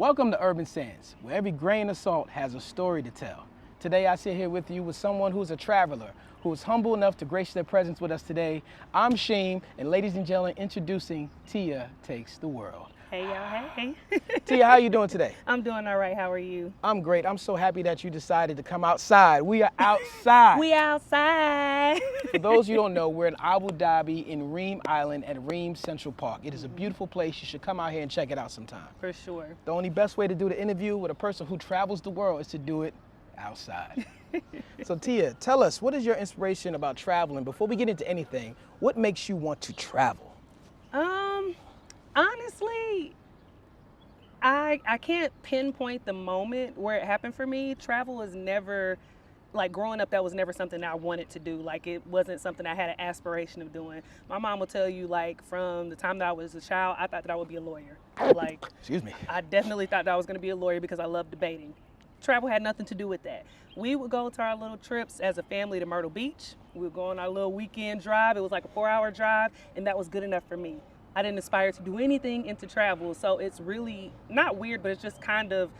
Welcome to Urban Sands, where every grain of salt has a story to tell. Today I sit here with you with someone who's a traveler, who is humble enough to grace their presence with us today. I'm Sheem, and ladies and gentlemen, introducing Tia Takes the World. Hey y'all, hey. Tia, how you doing today? I'm doing all right, how are you? I'm great. I'm so happy that you decided to come outside. We are outside. We outside. For those you don't know, we're in Abu Dhabi in Reem Island at Reem Central Park. It is a beautiful place. You should come out here and check it out sometime. For sure. The only best way to do the interview with a person who travels the world is to do it outside. So Tia, tell us, what is your inspiration about traveling? Before we get into anything, what makes you want to travel? Honestly, I can't pinpoint the moment where it happened for me. Travel is never, like growing up, that was never something that I wanted to do. Like it wasn't something I had an aspiration of doing. My mom will tell you, like from the time that I was a child, I thought that I would be a lawyer. Like, excuse me. I definitely thought that I was going to be a lawyer because I love debating. Travel had nothing to do with that. We would go to our little trips as a family to Myrtle Beach. We would go on our little weekend drive. It was like a 4-hour drive, and that was good enough for me. I didn't aspire to do anything into travel, so it's really not weird, but it's just kind of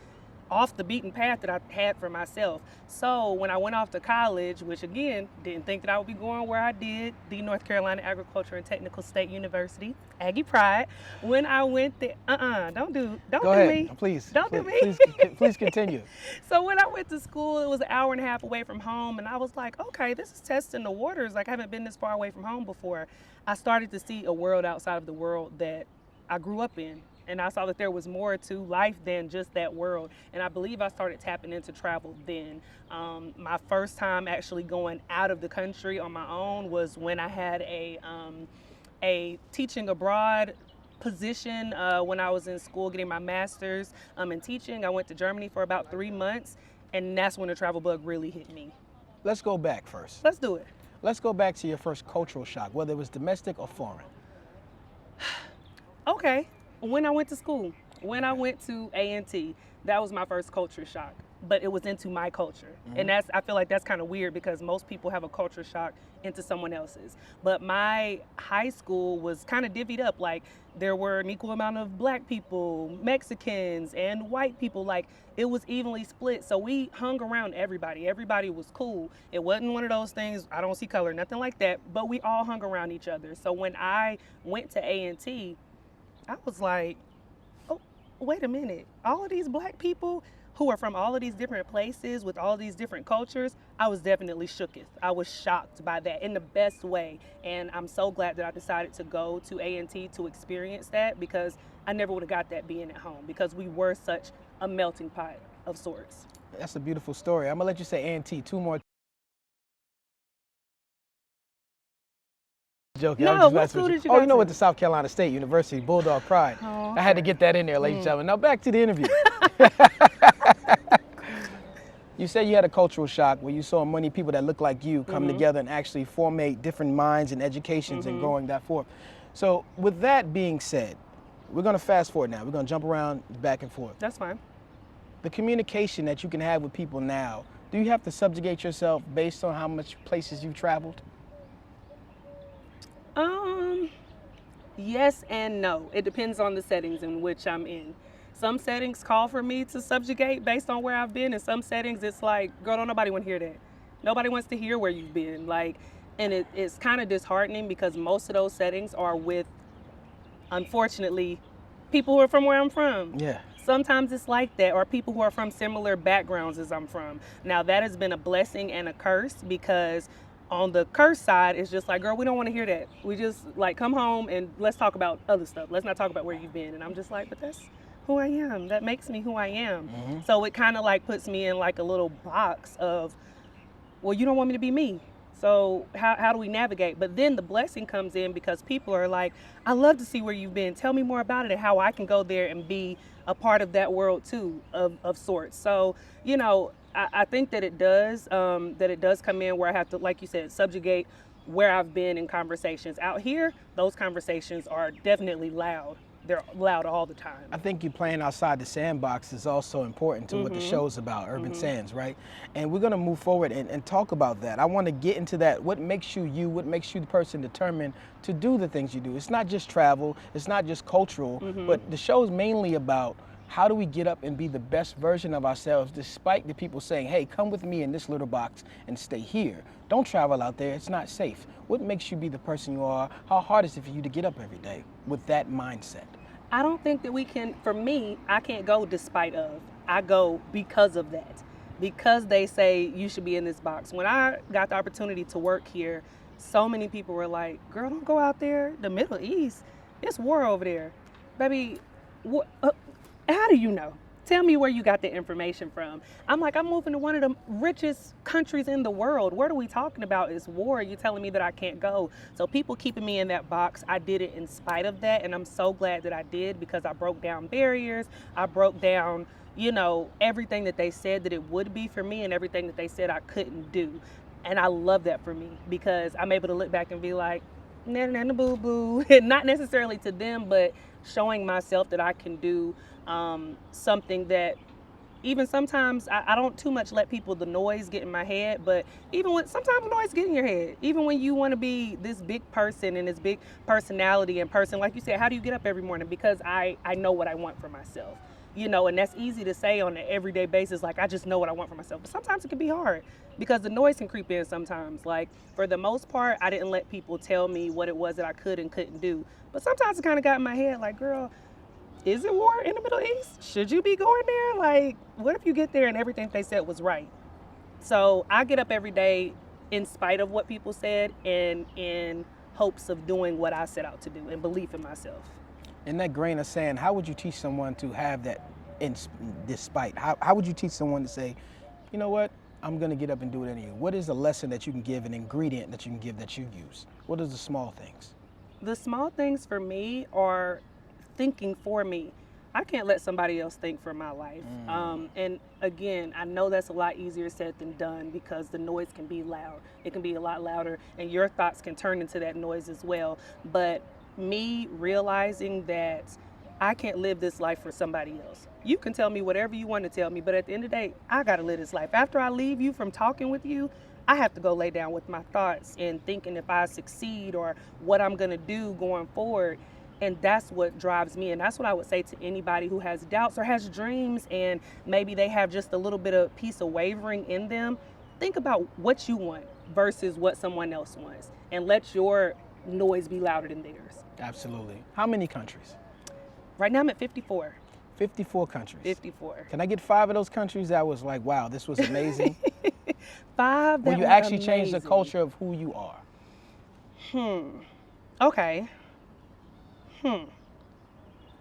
off the beaten path that I had for myself. So when I went off to college, which again, didn't think that I would be going where I did, the North Carolina Agriculture and Technical State University, Aggie Pride. When I went there, don't do me. Please. Don't do me. Please continue. So when I went to school, it was an hour and a half away from home, and I was like, okay, this is testing the waters. Like I haven't been this far away from home before. I started to see a world outside of the world that I grew up in. And I saw that there was more to life than just that world. And I believe I started tapping into travel then. My first time actually going out of the country on my own was when I had a teaching abroad position when I was in school getting my master's in teaching. I went to Germany for about 3 months, and that's when the travel bug really hit me. Let's go back first. Let's do it. Let's go back to your first cultural shock, whether it was domestic or foreign. Okay. When I went to school, when I went to A&T, that was my first culture shock, but it was into my culture. And I feel like that's kind of weird because most people have a culture shock into someone else's. But my high school was kind of divvied up. Like there were an equal amount of black people, Mexicans, and white people. Like it was evenly split. So we hung around everybody. Everybody was cool. It wasn't one of those things, I don't see color, nothing like that, but we all hung around each other. So when I went to A&T, I was like, oh, wait a minute. All of these black people who are from all of these different places with all these different cultures, I was definitely shooketh. I was shocked by that in the best way. And I'm so glad that I decided to go to A&T to experience that because I never would have got that being at home because we were such a melting pot of sorts. That's a beautiful story. I'm gonna let you say A&T 2 more. Joking. No, what school did you go you know to? what, the South Carolina State University, Bulldog Pride. Oh, I had to get that in there, ladies and gentlemen. Now back to the interview. You said you had a cultural shock where you saw many people that look like you come together and actually formate different minds and educations and growing that forth. So with that being said, we're gonna fast forward now. We're gonna jump around back and forth. That's fine. The communication that you can have with people now, do you have to subjugate yourself based on how much places you've traveled? Yes and no. It depends on the settings in which I'm in. Some settings call for me to subjugate based on where I've been, and some settings it's like, girl, don't nobody want to hear that. Nobody wants to hear where you've been. Like, and it's kind of disheartening because most of those settings are with, unfortunately, people who are from where I'm from. Yeah. Sometimes it's like that, or people who are from similar backgrounds as I'm from. Now that has been a blessing and a curse because on the curse side, it's just like, girl, we don't want to hear that. We just like come home and let's talk about other stuff. Let's not talk about where you've been. And I'm just like, but that's who I am. That makes me who I am. So it kind of like puts me in like a little box of, well, you don't want me to be me. So how do we navigate? But then the blessing comes in because people are like, I love to see where you've been. Tell me more about it and how I can go there and be a part of that world too, of sorts. So, you know, I think that it does come in where I have to, like you said, subjugate where I've been in conversations. Out here, those conversations are definitely loud. They're loud all the time. I think you playing outside the sandbox is also important to what the show's about, Urban Sands, right? And we're gonna move forward and talk about that. I wanna get into that. What makes you you? What makes you the person determined to do the things you do? It's not just travel, it's not just cultural, but the show's mainly about How do we get up and be the best version of ourselves despite the people saying, hey, come with me in this little box and stay here. Don't travel out there. It's not safe. What makes you be the person you are? How hard is it for you to get up every day with that mindset? I don't think that we can, for me, I can't go despite of. I go because of that. Because they say you should be in this box. When I got the opportunity to work here, so many people were like, girl, don't go out there. The Middle East, it's war over there. Baby, how do you know? Tell me where you got the information from. I'm like, I'm moving to one of the richest countries in the world. What are we talking about? It's war. You're telling me that I can't go. So people keeping me in that box, I did it in spite of that. And I'm so glad that I did, because I broke down barriers. I broke down, you know, everything that they said that it would be for me and everything that they said I couldn't do. And I love that for me, because I'm able to look back and be like, nah, boo boo. Not necessarily to them, but showing myself that I can do something that even sometimes I don't too much let the noise get in my head, but even when sometimes the noise get in your head, even when you want to be this big person and this big personality and person, like you said, how do you get up every morning? Because I know what I want for myself, you know, and that's easy to say on an everyday basis, like I just know what I want for myself, but sometimes it can be hard because the noise can creep in sometimes. Like for the most part, I didn't let people tell me what it was that I could and couldn't do, but sometimes it kind of got in my head like, girl, is it war in the Middle East? Should you be going there? Like, what if you get there and everything they said was right? So I get up every day in spite of what people said and in hopes of doing what I set out to do and belief in myself. In that grain of sand, how would you teach someone to have that despite? How would you teach someone to say, you know what, I'm going to get up and do it anyway? What is a lesson that you can give, an ingredient that you can give that you use? What are the small things? The small things for me are thinking for me. I can't let somebody else think for my life. And again, I know that's a lot easier said than done because the noise can be loud. It can be a lot louder and your thoughts can turn into that noise as well. But me realizing that I can't live this life for somebody else. You can tell me whatever you want to tell me, but at the end of the day, I got to live this life. After I leave you from talking with you, I have to go lay down with my thoughts and thinking if I succeed or what I'm going to do going forward. And that's what drives me. And that's what I would say to anybody who has doubts or has dreams and maybe they have just a little bit of piece of wavering in them. Think about what you want versus what someone else wants and let your noise be louder than theirs. Absolutely. How many countries? Right now I'm at 54. 54 countries. 54. Can I get 5 of those countries that was like, wow, this was amazing? 5 that when you were actually amazing. change the culture of who you are. Okay.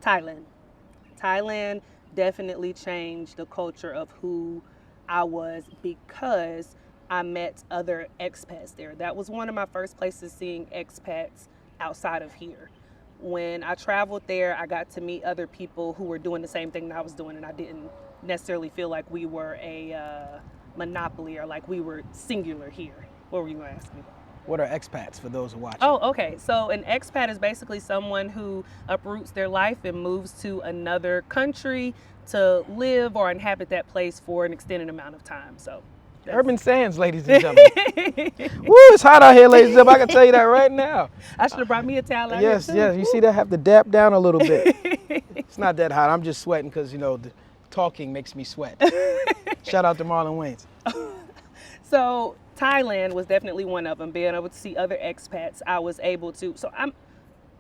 Thailand definitely changed the culture of who I was because I met other expats there. That was one of my first places seeing expats outside of here. When I traveled there, I got to meet other people who were doing the same thing that I was doing, and I didn't necessarily feel like we were a monopoly or like we were singular here. What were you going to ask me? What are expats for those who watch? Oh, okay. So an expat is basically someone who uproots their life and moves to another country to live or inhabit that place for an extended amount of time. So Urban Sands, ladies and gentlemen. Woo, it's hot out here, ladies and gentlemen. I can tell you that right now. I should have brought me a towel out Yes, here too. yes. You see that? I have to dap down a little bit. It's not that hot. I'm just sweating because, you know, the talking makes me sweat. Shout out to Marlon Wayans. So Thailand was definitely one of them. Being able to see other expats, I was able to. So I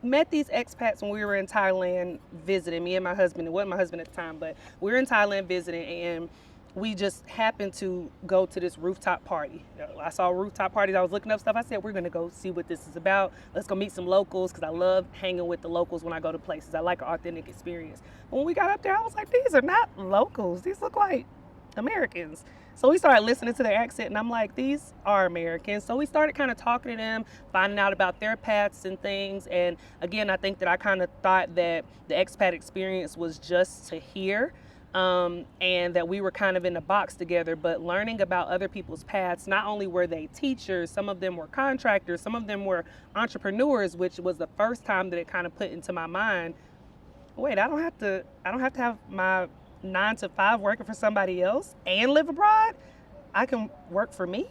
met these expats when we were in Thailand visiting. Me and my husband. It wasn't my husband at the time, but we were in Thailand visiting, and we just happened to go to this rooftop party. I saw rooftop parties. I was looking up stuff. I said, we're going to go see what this is about. Let's go meet some locals because I love hanging with the locals when I go to places. I like an authentic experience. When we got up there, I was like, these are not locals. These look like Americans. So we started listening to their accent, and I'm like, these are Americans. So we started kind of talking to them, finding out about their paths and things. And again, I think that I kind of thought that the expat experience was just to hear. And that we were kind of in a box together, but learning about other people's paths. Not only were they teachers, some of them were contractors, some of them were entrepreneurs, which was the first time that it kind of put into my mind, wait, I don't have to have my 9 to 5 working for somebody else and live abroad. I can work for me.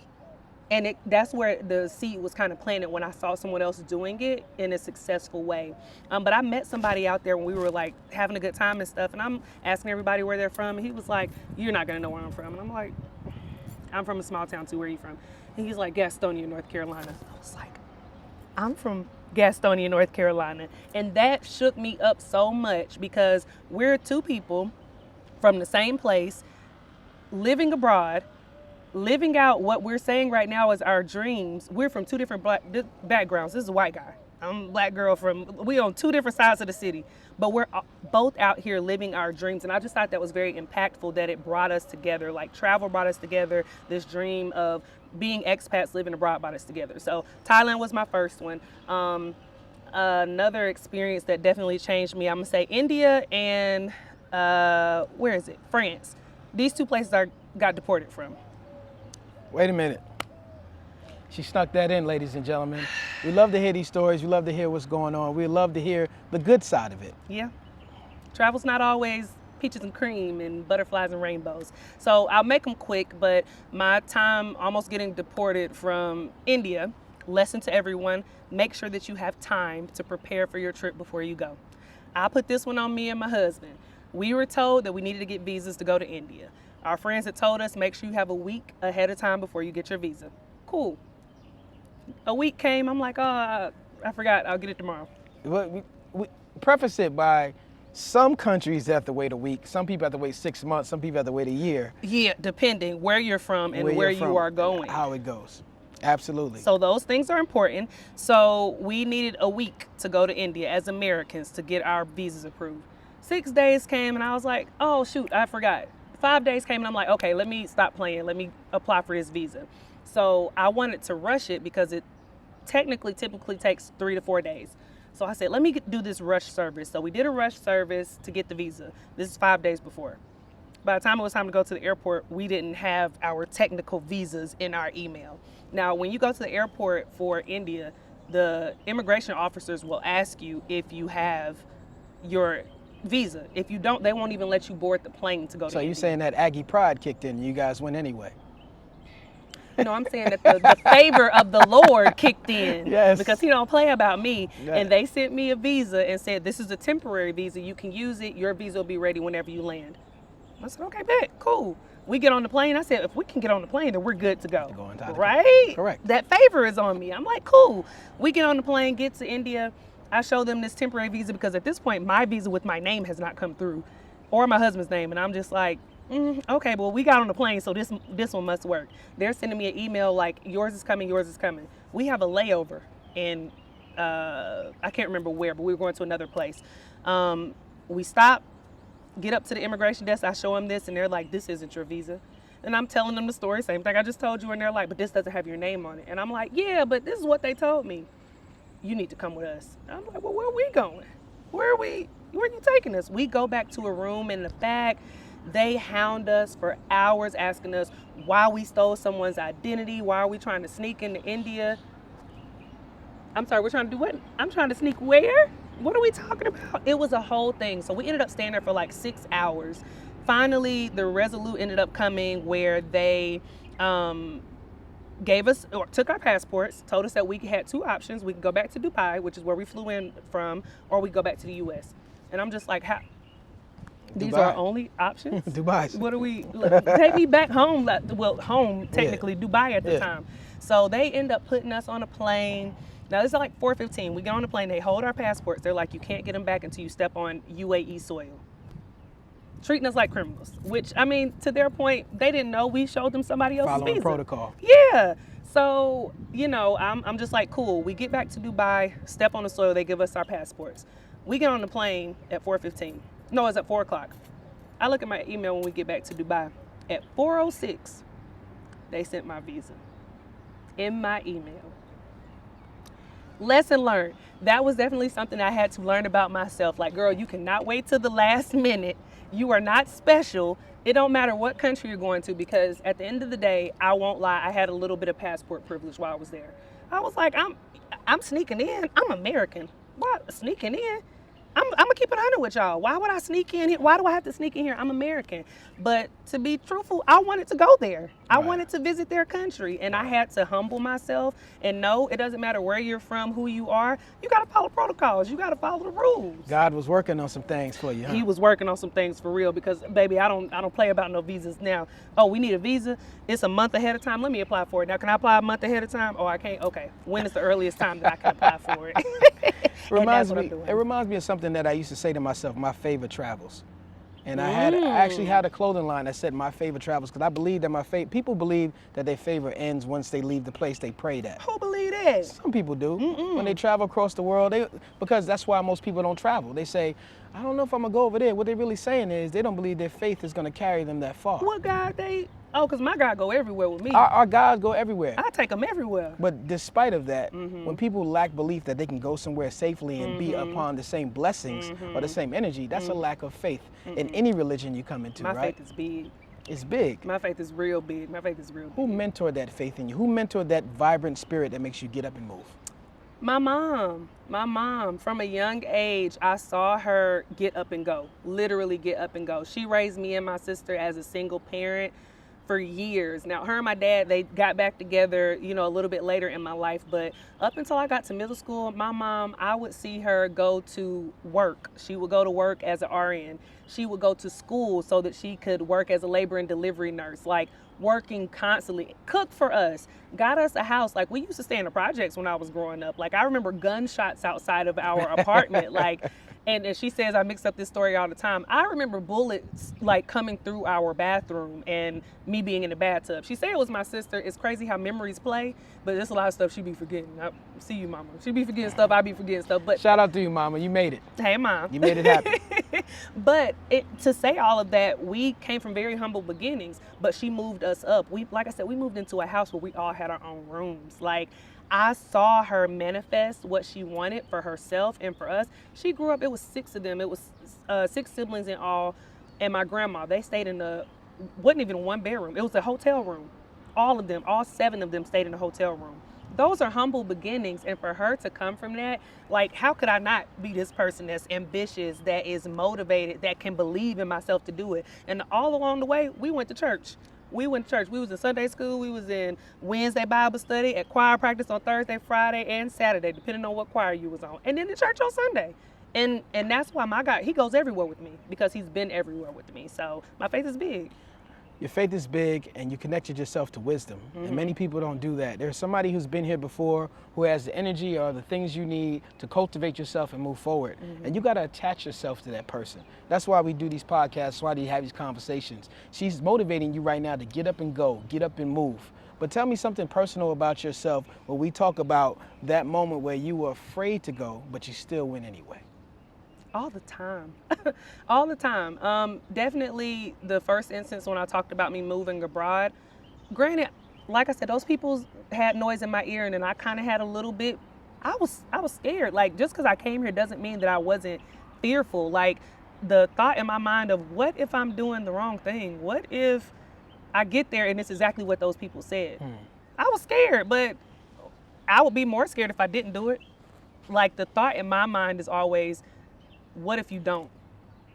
And that's where the seed was kind of planted when I saw someone else doing it in a successful way. But I met somebody out there when we were like having a good time and stuff, and I'm asking everybody where they're from, and he was like, "You're not gonna know where I'm from." And I'm like, "I'm from a small town too. Where are you from?" And he's like, "Gastonia, North Carolina." I was like, "I'm from Gastonia, North Carolina," and that shook me up so much because we're two people from the same place, living abroad, living out what we're saying right now is our dreams. We're from two different black backgrounds. This is a white guy. I'm a black girl we on two different sides of the city, but we're both out here living our dreams. And I just thought that was very impactful that it brought us together. Like travel brought us together. This dream of being expats living abroad brought us together. So Thailand was my first one. Another experience that definitely changed me, I'm gonna say India and where is it? France. These two places I got deported from. Wait a minute. She snuck that in, ladies and gentlemen. We love to hear these stories. We love to hear what's going on. We love to hear the good side of it. Yeah. Travel's not always peaches and cream and butterflies and rainbows. So I'll make them quick, but my time almost getting deported from India, lesson to everyone, make sure that you have time to prepare for your trip before you go. I put this one on me and my husband. We were told that we needed to get visas to go to India. Our friends had told us, make sure you have a week ahead of time before you get your visa. Cool. A week came, I'm like, oh, I forgot, I'll get it tomorrow. We preface it by some countries have to wait a week, some people have to wait 6 months, some people have to wait a year. Yeah, depending where you're from and where you are going. How it goes. Absolutely. So those things are important. So we needed a week to go to India as Americans to get our visas approved. 6 days came and I was like, oh shoot, I forgot. 5 days came and I'm like, okay, let me stop playing. Let me apply for this visa. So I wanted to rush it because it typically takes 3 to 4 days. So I said, let me do this rush service. So we did a rush service to get the visa. This is 5 days before. By the time it was time to go to the airport, we didn't have our technical visas in our email. Now, when you go to the airport for India, the immigration officers will ask you if you have your visa. If you don't, they won't even let you board the plane to go to India. So you're saying that Aggie pride kicked in and you guys went anyway? No, I'm saying that the favor of the Lord kicked in. Yes. Because he don't play about me. Yeah. And they sent me a visa and said, this is a temporary visa. You can use it. Your visa will be ready whenever you land. I said, okay, bet, cool. We get on the plane. I said, if we can get on the plane, then we're good to go. Right? Correct. That favor is on me. I'm like, cool. We get on the plane, get to India. I show them this temporary visa because at this point, my visa with my name has not come through or my husband's name. And I'm just like, okay, well, we got on the plane, so this one must work. They're sending me an email like, yours is coming, yours is coming. We have a layover in, I can't remember where, but we were going to another place. We stop, get up to the immigration desk, I show them this, and they're like, this isn't your visa. And I'm telling them the story, same thing I just told you, and they're like, but this doesn't have your name on it. And I'm like, yeah, but this is what they told me. You need to come with us. And I'm like, well, where are we going? Where are you taking us? We go back to a room in the back. They hound us for hours asking us why we stole someone's identity. Why are we trying to sneak into India? I'm sorry, we're trying to do what? I'm trying to sneak where? What are we talking about? It was a whole thing. So we ended up staying there for like 6 hours. Finally, the Resolute ended up coming where they gave us or took our passports, told us that we had 2 options. We could go back to Dubai, which is where we flew in from, or we go back to the US. And I'm just like, how? These are our only options? Dubai. What are we, take me back home, well, home, technically, yeah. Dubai at the time. So they end up putting us on a plane. Now this is like 4:15, we get on the plane, they hold our passports. They're like, you can't get them back until you step on UAE soil. Treating us like criminals, which, I mean, to their point, they didn't know we showed them somebody else's Following visa. protocol. Yeah. So, you know, I'm just like, cool. We get back to Dubai, step on the soil, they give us our passports. We get on the plane at 4:15. No, it's at 4 o'clock. I look at my email when we get back to Dubai. At 4:06, they sent my visa in my email. Lesson learned. That was definitely something I had to learn about myself. Like, girl, you cannot wait till the last minute. You are not special. It don't matter what country you're going to, because at the end of the day, I won't lie, I had a little bit of passport privilege while I was there. I was like, I'm sneaking in. I'm American. What? Sneaking in? I'm gonna keep it 100 with y'all. Why would I sneak in here? Why do I have to sneak in here? I'm American. But to be truthful, I wanted to go there. I Right. wanted to visit their country, and I had to humble myself and know it doesn't matter where you're from, who you are. You gotta follow protocols. You gotta follow the rules. God was working on some things for you, huh? He was working on some things for real because, baby, I don't play about no visas now. Oh, we need a visa. It's a month ahead of time. Let me apply for it. Now, can I apply a month ahead of time? Oh, I can't. Okay. When is the earliest time that I can apply for it? And that's what I'm doing. It reminds me of something that I used to say to myself, my favorite travels. And I actually had a clothing line that said my favorite travels because I believe that people believe that their favorite ends once they leave the place they prayed at. Who believe that? Some people do. When they travel across the world, because that's why most people don't travel. They say, I don't know if I'm going to go over there. What they're really saying is they don't believe their faith is going to carry them that far. What God they? Oh, because my God go everywhere with me. Our gods go everywhere. I take them everywhere. But despite of that, when people lack belief that they can go somewhere safely and be upon the same blessings or the same energy, that's a lack of faith in any religion you come into, My right? faith is big. It's big. My faith is real big. My faith is real big. Who mentored that faith in you? Who mentored that vibrant spirit that makes you get up and move? My mom, from a young age, I saw her get up and go, literally get up and go. She raised me and my sister as a single parent for years. Now, her and my dad, they got back together, a little bit later in my life, but up until I got to middle school, my mom, I would see her go to work. She would go to work as an RN. She would go to school so that she could work as a labor and delivery nurse, like working constantly, cook for us, got us a house. Like, we used to stay in the projects when I was growing up. Like, I remember gunshots outside of our apartment, and she says I mix up this story all the time. I remember bullets like coming through our bathroom and me being in the bathtub. She said it was my sister. It's crazy how memories play, but there's a lot of stuff she be forgetting. I see you, mama. She be forgetting stuff, I be forgetting stuff. But shout out to you, mama. You made it. Hey, mom. You made it happen. But to say all of that, we came from very humble beginnings, but she moved us up. Like I said, we moved into a house where we all had our own rooms. Like, I saw her manifest what she wanted for herself and for us. She grew up, it was 6 of them. It was 6 siblings in all. And my grandma, they stayed wasn't even one bedroom. It was a hotel room. All of them, all 7 of them stayed in a hotel room. Those are humble beginnings. And for her to come from that, like, how could I not be this person that's ambitious, that is motivated, that can believe in myself to do it? And all along the way, we went to church. We went to church. We was in Sunday school. We was in Wednesday Bible study, at choir practice on Thursday, Friday, and Saturday, depending on what choir you was on. And then the church on Sunday. And that's why my God, he goes everywhere with me because he's been everywhere with me. So my faith is big. Your faith is big and you connected yourself to wisdom. And many people don't do that. There's somebody who's been here before who has the energy or the things you need to cultivate yourself and move forward. And you got to attach yourself to that person. That's why we do these podcasts. That's why we have these conversations. She's motivating you right now to get up and go, get up and move. But tell me something personal about yourself where we talk about that moment where you were afraid to go, but you still went anyway. All the time. All the time. Definitely the first instance when I talked about me moving abroad. Granted, like I said, those people had noise in my ear, and then I kind of had a little bit. I was scared. Like, just because I came here doesn't mean that I wasn't fearful. Like, the thought in my mind of, what if I'm doing the wrong thing? What if I get there and it's exactly what those people said? I was scared, but I would be more scared if I didn't do it. Like, the thought in my mind is always, what if you don't?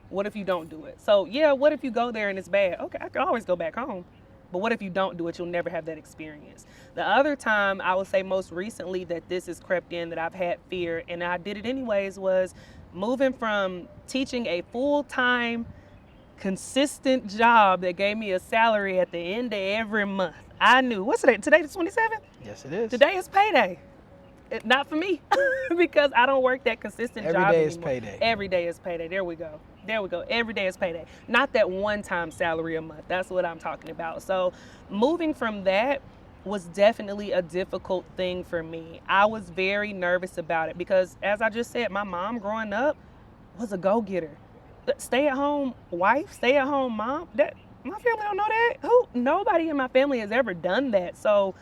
What if you don't do it? So yeah, what if you go there and it's bad? Okay, I can always go back home. But what if you don't do it? You'll never have that experience. The other time, I would say most recently that this has crept in, that I've had fear, and I did it anyways, was moving from teaching a full-time, consistent job that gave me a salary at the end of every month. I knew, what's today? Today the 27th? Yes, it is. Today is payday. Not for me, because I don't work that consistent job anymore. Every day is payday. Every day is payday. There we go. Every day is payday. Not that one-time salary a month. That's what I'm talking about. So moving from that was definitely a difficult thing for me. I was very nervous about it because, as I just said, my mom growing up was a go-getter. Stay-at-home wife, stay-at-home mom. That my family don't know that. Nobody in my family has ever done that. So,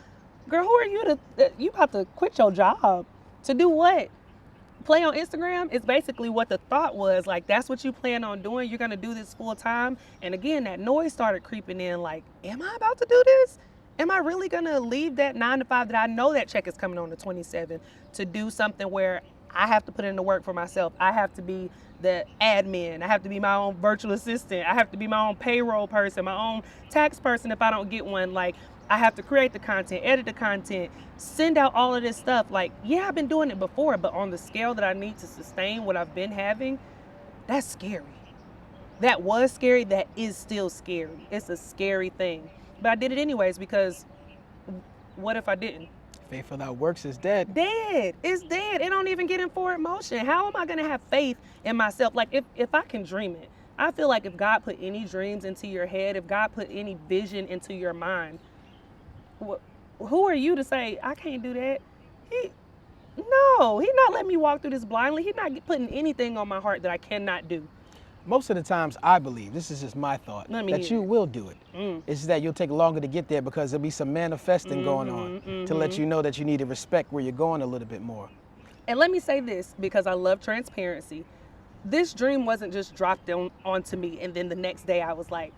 girl, who are you you about to quit your job to do what? Play on Instagram is basically what the thought was. Like, that's what you plan on doing. You're going to do this full time. And again, that noise started creeping in. Like, am I about to do this? Am I really going to leave that 9 to 5 that I know that check is coming on the 27th to do something where I have to put in the work for myself. I have to be the admin. I have to be my own virtual assistant. I have to be my own payroll person, my own tax person if I don't get one. Like, I have to create the content, edit the content, send out all of this stuff. Like, yeah, I've been doing it before, but on the scale that I need to sustain what I've been having, that's scary. That was scary. That is still scary. It's a scary thing. But I did it anyways, because what if I didn't? Faith without works is dead. Dead. It's dead. It don't even get in forward motion. How am I going to have faith in myself? Like, if I can dream it, I feel like if God put any dreams into your head, if God put any vision into your mind, who are you to say, I can't do that? He's not letting me walk through this blindly. He's not putting anything on my heart that I cannot do. Most of the times, I believe, this is just my thought, that you will do it. It's just that you'll take longer to get there because there'll be some manifesting going on to let you know that you need to respect where you're going a little bit more. And let me say this, because I love transparency. This dream wasn't just dropped onto me and then the next day I was like,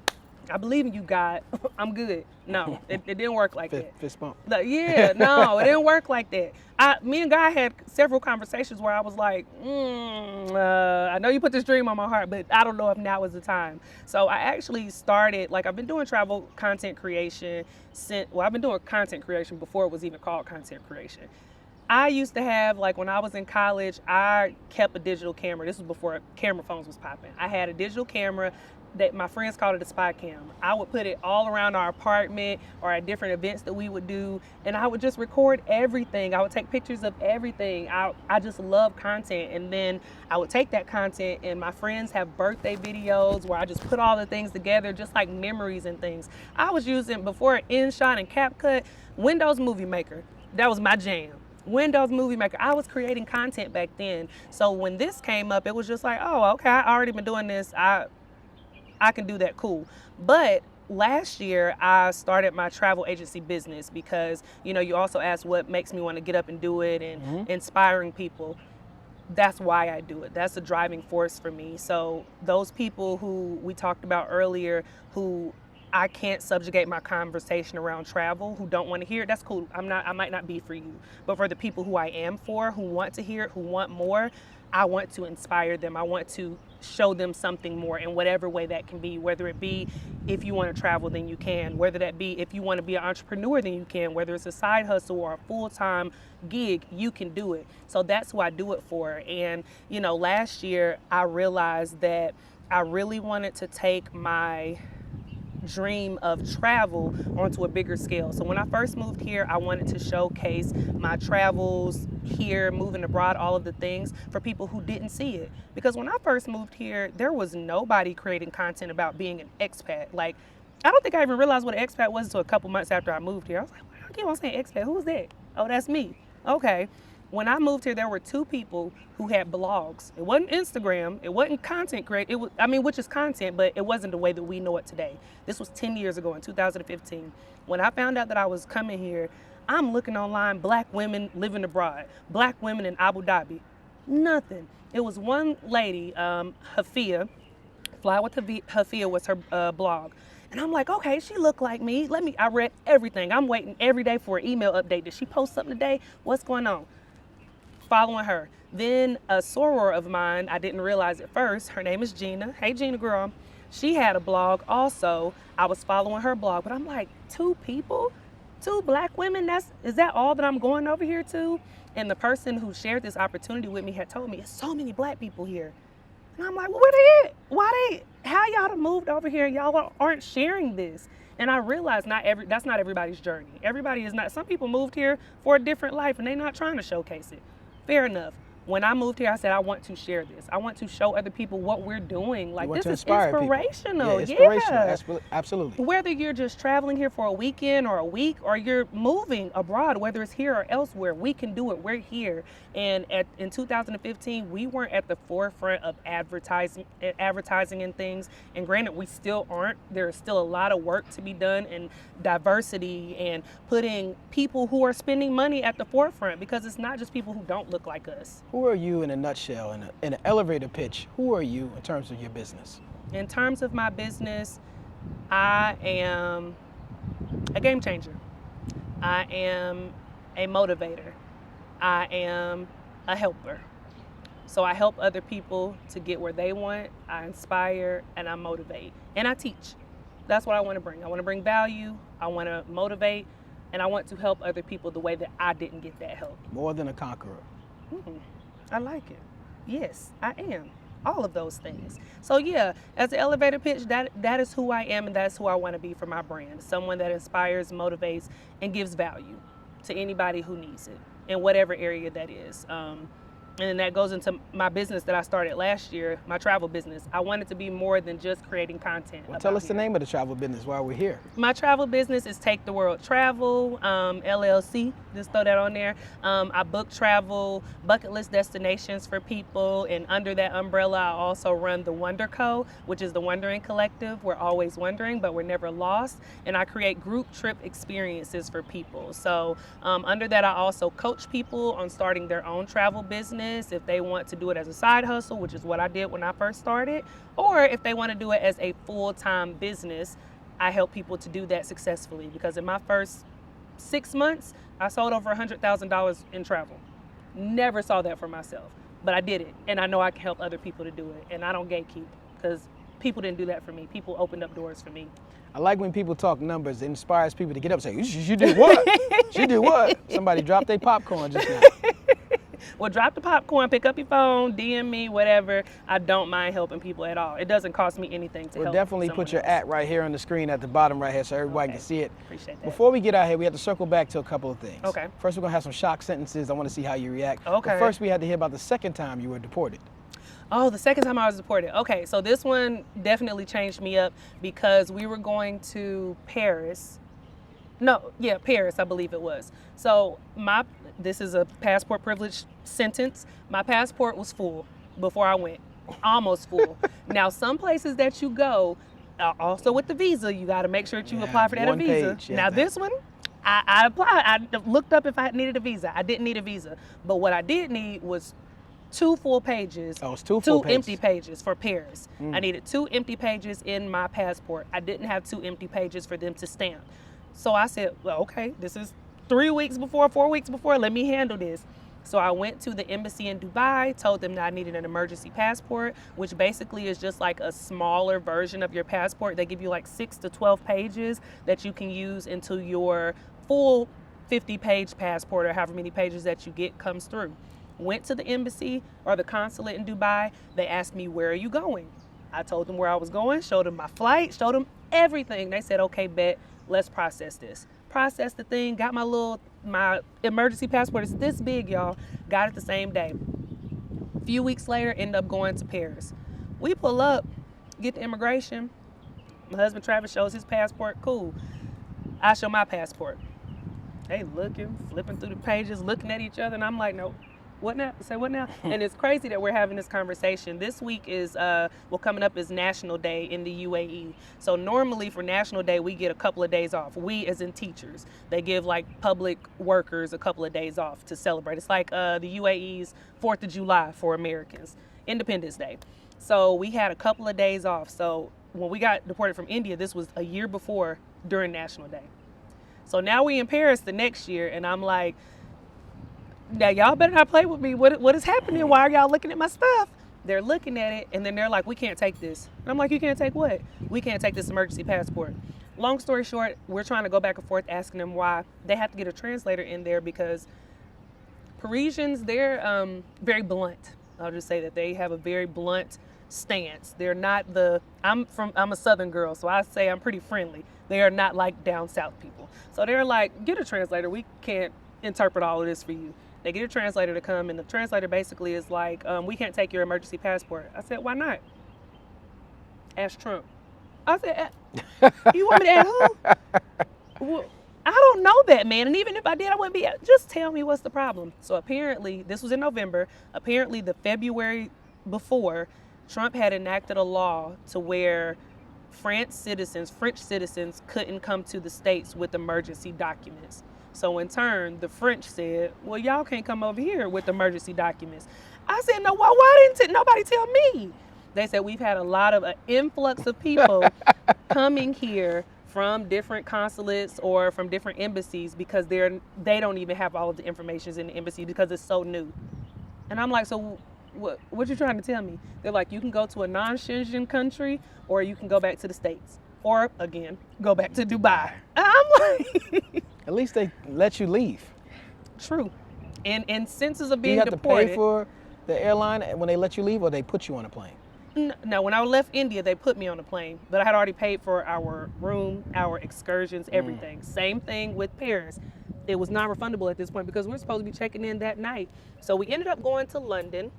I believe in you, God. I'm good. No, it didn't work like that. Fist bump. Yeah, no, it didn't work like that. Me and God had several conversations where I was like, I know you put this dream on my heart, but I don't know if now is the time. So I actually started, like, I've been doing travel content creation I've been doing content creation before it was even called content creation. I used to have, like, when I was in college, I kept a digital camera. This was before camera phones was popping. I had a digital camera that my friends called it a spy cam. I would put it all around our apartment or at different events that we would do, and I would just record everything. I would take pictures of everything. I just love content, and then I would take that content, and my friends have birthday videos where I just put all the things together, just like memories and things. I was using, before InShot and CapCut, Windows Movie Maker. That was my jam. Windows Movie Maker. I was creating content back then. So when this came up, it was just like, oh, okay, I already been doing this. I can do that, cool. But last year, I started my travel agency business because, you also asked what makes me want to get up and do it and inspiring people. That's why I do it. That's the driving force for me. So those people who we talked about earlier, who I can't subjugate my conversation around travel, who don't want to hear it, that's cool. I might not be for you. But for the people who I am for, who want to hear it, who want more, I want to inspire them. I want to show them something more in whatever way that can be, whether it be if you want to travel, then you can, whether that be if you want to be an entrepreneur, then you can, whether it's a side hustle or a full-time gig, you can do it. So that's who I do it for. And, last year I realized that I really wanted to take my dream of travel onto a bigger scale. So when I first moved here, I wanted to showcase my travels here, moving abroad, all of the things for people who didn't see it. Because when I first moved here, there was nobody creating content about being an expat. Like, I don't think I even realized what an expat was until a couple months after I moved here. I was like, I keep on saying expat. Who's that? Oh, that's me. Okay. When I moved here, there were two people who had blogs. It wasn't Instagram. It wasn't content create. It was, which is content, but it wasn't the way that we know it today. This was 10 years ago in 2015. When I found out that I was coming here, I'm looking online, Black women living abroad, Black women in Abu Dhabi. Nothing. It was one lady, Hafia, Fly with Hafia was her blog. And I'm like, okay, she looked like me. I read everything. I'm waiting every day for an email update. Did she post something today? What's going on? Following her. Then a soror of mine, I didn't realize at first, her name is Gina. Hey, Gina girl. She had a blog also. I was following her blog, but I'm like, two people? Two Black women? Is that all that I'm going over here to? And the person who shared this opportunity with me had told me, it's so many Black people here. And I'm like, well, where they at? How y'all have moved over here and y'all aren't sharing this? And I realized that's not everybody's journey. Everybody is not. Some people moved here for a different life and they're not trying to showcase it. Fair enough. When I moved here, I said, I want to share this. I want to show other people what we're doing. Like, this is inspirational. Yeah, absolutely. Whether you're just traveling here for a weekend or a week, or you're moving abroad, whether it's here or elsewhere, we can do it. We're here. And in 2015, we weren't at the forefront of advertising and things. And granted, we still aren't. There's still a lot of work to be done, and diversity and putting people who are spending money at the forefront, because it's not just people who don't look like us. Who are you in a nutshell, in an elevator pitch? Who are you in terms of your business? In terms of my business, I am a game changer. I am a motivator. I am a helper. So I help other people to get where they want. I inspire and I motivate and I teach. That's what I want to bring. I want to bring value. I want to motivate, and I want to help other people the way that I didn't get that help. More than a conqueror. I like it. Yes, I am. All of those things. So yeah, as an elevator pitch, that is who I am, and that's who I want to be for my brand. Someone that inspires, motivates, and gives value to anybody who needs it in whatever area that is. And then that goes into my business that I started last year, my travel business. I wanted to be more than just creating content. Well, tell us the name of the travel business while we're here. My travel business is Take the World Travel, LLC. Just throw that on there. I book travel, bucket list destinations for people, and under that umbrella, I also run the Wonder Co., which is the Wondering Collective. We're always wondering, but we're never lost. And I create group trip experiences for people. So under that, I also coach people on starting their own travel business if they want to do it as a side hustle, which is what I did when I first started, or if they want to do it as a full-time business. I help people to do that successfully, because in my first 6 months, I sold over $100,000 in travel. Never saw that for myself, but I did it, and I know I can help other people to do it, and I don't gatekeep, because people didn't do that for me. People opened up doors for me. I like when people talk numbers. It inspires people to get up and say, "You did what? You did what?" Somebody dropped their popcorn just now. Well, drop the popcorn, pick up your phone, DM me, whatever. I don't mind helping people at all. It doesn't cost me anything to help. We'll definitely put your else. @, right here on the screen at the bottom right here so everybody can see it. Appreciate that. Before we get out here, we have to circle back to a couple of things. Okay. First, we're going to have some shock sentences. I want to see how you react. Okay. But first, we had to hear about the second time you were deported. Oh, the second time I was deported. Okay, so this one definitely changed me up, because we were going to Paris. Paris, I believe it was. So this is a passport privilege sentence. My passport was full before I went, almost full. Now, some places that you go, also with the visa, you got to make sure that you apply for that visa. Now, this one, I applied. I looked up if I needed a visa. I didn't need a visa, but what I did need was 2 full pages. Oh, it's two full pages. Empty pages for Paris. I needed 2 empty pages in my passport. I didn't have 2 empty pages for them to stamp. So I said, well, okay, this is 4 weeks before, let me handle this. So I went to the embassy in Dubai, told them that I needed an emergency passport, which basically is just like a smaller version of your passport. They give you like 6 to 12 pages that you can use until your full 50-page passport, or however many pages that you get, comes through. Went to the embassy or the consulate in Dubai. They asked me, where are you going? I told them where I was going, showed them my flight, showed them everything. They said, okay, bet, let's process this. Processed the thing, got my emergency passport. It's this big, y'all. Got it the same day. A few weeks later, end up going to Paris. We pull up, get to immigration. My husband Travis shows his passport. Cool. I show my passport. They looking, flipping through the pages, looking at each other, and I'm like, nope. What now? Say what now? And it's crazy that we're having this conversation. This week is, coming up is National Day in the UAE. So normally for National Day, we get a couple of days off. We as in teachers. They give like public workers a couple of days off to celebrate. It's like the UAE's 4th of July for Americans, Independence Day. So we had a couple of days off. So when we got deported from India, this was a year before during National Day. So now we in Paris the next year, and I'm like, now y'all better not play with me. What is happening? Why are y'all looking at my stuff? They're looking at it, and then they're like, we can't take this. And I'm like, you can't take what? We can't take this emergency passport. Long story short, we're trying to go back and forth asking them why. They have to get a translator in there, because Parisians, they're very blunt. I'll just say that they have a very blunt stance. They're not I'm a Southern girl, so I say I'm pretty friendly. They are not like down South people. So they're like, get a translator. We can't interpret all of this for you. They get a translator to come, and the translator basically is like, we can't take your emergency passport. I said, why not? Ask Trump. I said, you want me to ask who? Well, I don't know that, man. And even if I did, I wouldn't be, just tell me what's the problem. So apparently, this was in November, apparently the February before, Trump had enacted a law to where French citizens couldn't come to the States with emergency documents. So in turn, the French said, well, y'all can't come over here with emergency documents. I said, no, why didn't nobody tell me? They said, we've had a lot of an influx of people coming here from different consulates or from different embassies, because they don't even have all of the information in the embassy because it's so new. And I'm like, so What you trying to tell me? They're like, you can go to a non-Schengen country, or you can go back to the States, or again, go back to Dubai. I'm like, At least they let you leave. true. And senses of Do being you have deported. to pay for the airline when they let you leave, or they put you on a plane? No, when I left India, they put me on a plane, but I had already paid for our room, our excursions, everything. Same thing with Paris. It was non-refundable at this point because we're supposed to be checking in that night. So we ended up going to London,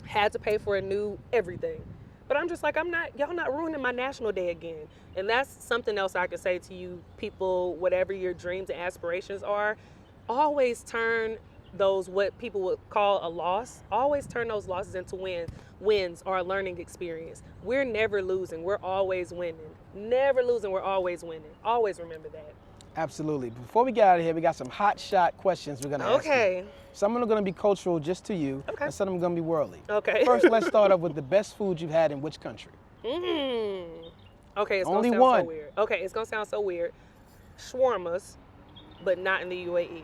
had to pay for a new everything. But I'm just like, y'all not ruining my National Day again. And that's something else I can say to you people, whatever your dreams and aspirations are, always turn those, what people would call a loss, always turn those losses into wins or a learning experience. We're never losing, we're always winning. Never losing, we're always winning. Always remember that. Absolutely. Before we get out of here, we got some hot shot questions we're going to ask you. Okay. Some of them are going to be cultural just to you, Okay. and some of them are going to be worldly. Okay. First, let's start off with the best food you've had in which country? Okay, it's Only gonna sound one. so weird. Okay, it's gonna sound so weird. Shawarmas, but not in the UAE.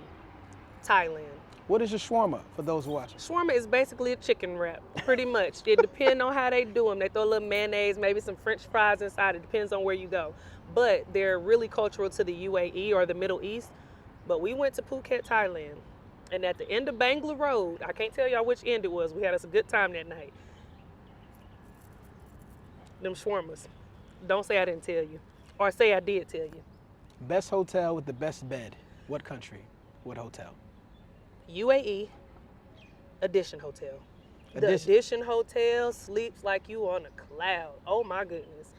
Thailand. What is your shawarma, for those who watch? Shawarma is basically a chicken wrap, pretty much. It depends on how they do them. They throw a little mayonnaise, maybe some French fries inside. It depends on where you go. But they're really cultural to the UAE or the Middle East. But we went to Phuket, Thailand. And at the end of Bangla Road, I can't tell y'all which end it was. We had us a good time that night. Them shawarmas. Don't say I didn't tell you. Or say I did tell you. Best hotel with the best bed. What country? What hotel? UAE, Edition Hotel. The Edition. Edition Hotel sleeps like you on a cloud. Oh my goodness.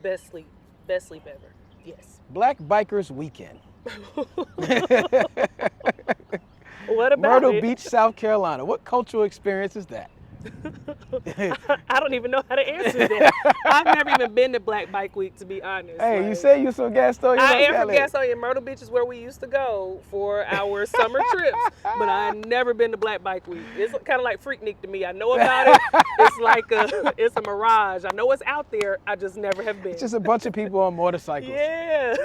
Best sleep ever. Yes. Black Bikers Weekend. What about Myrtle it? Beach, South Carolina. What cultural experience is that? I don't even know how to answer that. I've never even been to Black Bike Week, to be honest. Hey, you Like, say you're from Gastonia? I North am from Carolina. Gastonia. Myrtle Beach is where we used to go for our summer trips, but I've never been to Black Bike Week. It's kind of like Freaknik to me. I know about it. It's a mirage. I know it's out there. I just never have been. It's just a bunch of people on motorcycles. Yeah.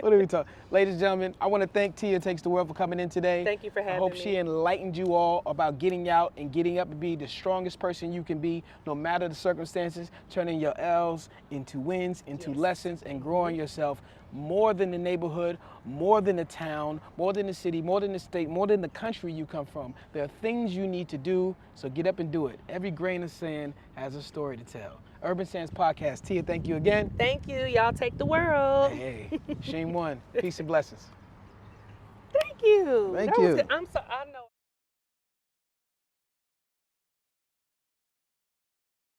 What are we talking? Ladies and gentlemen, I want to thank Tia Takes the World for coming in today. Thank you for having I hope me. she enlightened you all about getting out and getting up and be the strongest person you can be, no matter the circumstances, turning your L's into wins, into Yes. lessons, and growing yourself more than the neighborhood, more than the town, more than the city, more than the state, more than the country you come from. There are things you need to do, so get up and do it. Every grain of sand has a story to tell. Urban Sands Podcast. Tia, thank you again. Thank you. Y'all take the world. Hey, Shane one. Peace and blessings. Thank you. Thank That was you. good. I know.